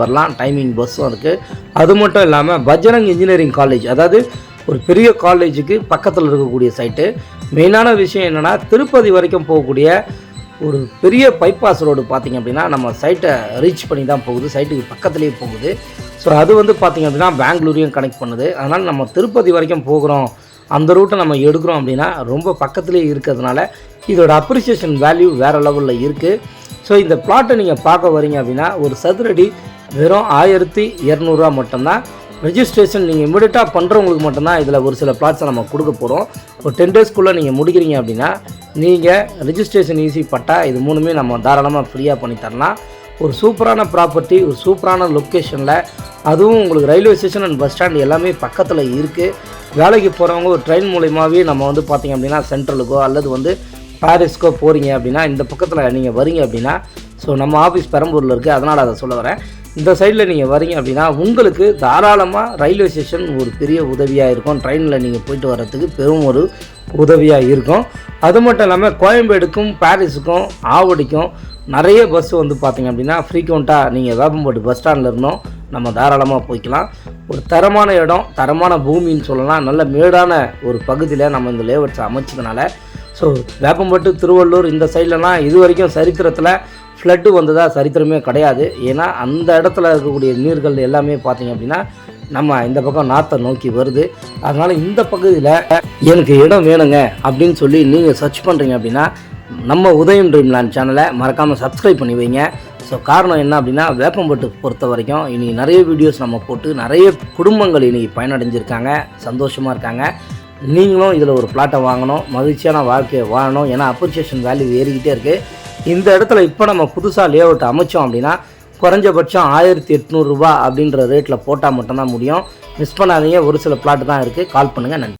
வரலாம். டைமிங் பஸ்ஸும் இருக்குது. அது மட்டும் இல்லாமல் பஜ்ரங் இன்ஜினியரிங் காலேஜ், அதாவது ஒரு பெரிய காலேஜுக்கு பக்கத்தில் இருக்கக்கூடிய சைட்டு. மெயினான விஷயம் என்னென்னா, திருப்பதி வரைக்கும் போகக்கூடிய ஒரு பெரிய பைபாஸ் ரோடு பார்த்திங்க அப்படின்னா நம்ம சைட்டை ரீச் பண்ணி தான் போகுது, சைட்டுக்கு பக்கத்துலேயே போகுது. ஸோ அது வந்து பார்த்திங்க அப்படின்னா பெங்களூரையும் கனெக்ட் பண்ணுது. அதனால் நம்ம திருப்பதி வரைக்கும் போகிறோம், அந்த ரூட்டை நம்ம எடுக்கிறோம் அப்படின்னா ரொம்ப பக்கத்துலேயே இருக்கிறதுனால இதோட அப்ரிசியேஷன் வேல்யூ வேறு லெவலில் இருக்குது. ஸோ இந்த பிளாட்டை நீங்கள் பார்க்க வரீங்க அப்படின்னா ஒரு சதுரடி வெறும் 1200 மட்டும்தான். ரெஜிஸ்ட்ரேஷன் நீங்கள் இமிடியட்டாக பண்ணுறவங்களுக்கு மட்டும்தான் இதில் ஒரு சில பிளாட்ஸை நம்ம கொடுக்க போகிறோம். ஒரு 10 டேஸ்க்குள்ளே நீங்கள் முடிக்கிறீங்க அப்படின்னா நீங்கள் ரெஜிஸ்ட்ரேஷன் ஈஸி பட்டா இது மூணுமே நம்ம தாராளமாக ஃப்ரீயாக பண்ணி தரலாம். ஒரு சூப்பரான ப்ராப்பர்ட்டி, ஒரு சூப்பரான லொக்கேஷனில், அதுவும் உங்களுக்கு railway station and bus stand எல்லாமே பக்கத்தில் இருக்குது. வேலைக்கு போகிறவங்க ஒரு ட்ரெயின் மூலியமாகவே நம்ம வந்து பார்த்திங்க அப்படின்னா சென்ட்ரலுக்கோ அல்லது வந்து பாரிஸ்க்கோ போகிறீங்க அப்படின்னா இந்த பக்கத்தில் நீங்கள் வரீங்க அப்படின்னா, ஸோ நம்ம ஆஃபீஸ் பெரம்பூரில் இருக்குது, அதனால் அதை சொல்ல வரேன். இந்த சைடில் நீங்கள் வரீங்க அப்படின்னா உங்களுக்கு தாராளமாக ரயில்வே ஸ்டேஷன் ஒரு பெரிய உதவியாக இருக்கும். ட்ரெயினில் நீங்கள் போயிட்டு வர்றதுக்கு பெரும் ஒரு உதவியாக இருக்கும். அது மட்டும் இல்லாமல் கோயம்பேடுக்கும் பாரிஸுக்கும் ஆவடிக்கும் நிறைய பஸ் வந்து பார்த்திங்க அப்படின்னா ஃப்ரீக்வெண்ட்டாக நீங்கள் வேப்பம்பட்டு பஸ் ஸ்டாண்டில் இருந்தோம் நம்ம தாராளமாக போய்க்கலாம். ஒரு தரமான இடம், தரமான பூமின்னு சொல்லலாம். நல்ல மேடான ஒரு பகுதியில் நம்ம இந்த லேஅவுட்ஸை அமைச்சதுனால, ஸோ வேப்பம்பட்டு, திருவள்ளூர் இந்த சைட்லலாம் இது வரைக்கும் சரித்திரத்தில் ஃப்ளட்டு வந்ததாக சரித்திரமே கிடையாது. ஏன்னா அந்த இடத்துல இருக்கக்கூடிய நீர்கள் எல்லாமே பார்த்திங்க அப்படின்னா நம்ம இந்த பக்கம் நார்த்தை நோக்கி வருது. அதனால் இந்த பகுதியில் எனக்கு இடம் வேணுங்க அப்படின்னு சொல்லி நீங்கள் சர்ச் பண்ணுறீங்க அப்படின்னா நம்ம உதயம் ட்ரீம்லேண்ட் சேனலை மறக்காமல் சப்ஸ்கிரைப் பண்ணி வைங்க. ஸோ காரணம் என்ன அப்படின்னா வேப்பம்பட்டு பொறுத்த வரைக்கும் இன்றைக்கி நிறைய வீடியோஸ் நம்ம போட்டு நிறைய குடும்பங்கள் இன்றைக்கி பயனடைஞ்சிருக்காங்க, சந்தோஷமாக இருக்காங்க. நீங்களும் இதில் ஒரு பிளாட்டை வாங்கணும், மகிழ்ச்சியான வாழ்க்கையை வாழணும். ஏன்னா அப்ரிசியேஷன் வேல்யூ ஏறிக்கிட்டே இருக்குது. இந்த இடத்துல இப்போ நம்ம புதுசாக லேஅவுட் அமைச்சோம் அப்படின்னா குறைஞ்சபட்சம் 1800 ரூபா அப்படின்ற ரேட்டில் போட்டால் மட்டும்தான் முடியும். மிஸ் பண்ணாதீங்க. ஒரு சில பிளாட் தான் இருக்குது. கால் பண்ணுங்கள். நன்றி.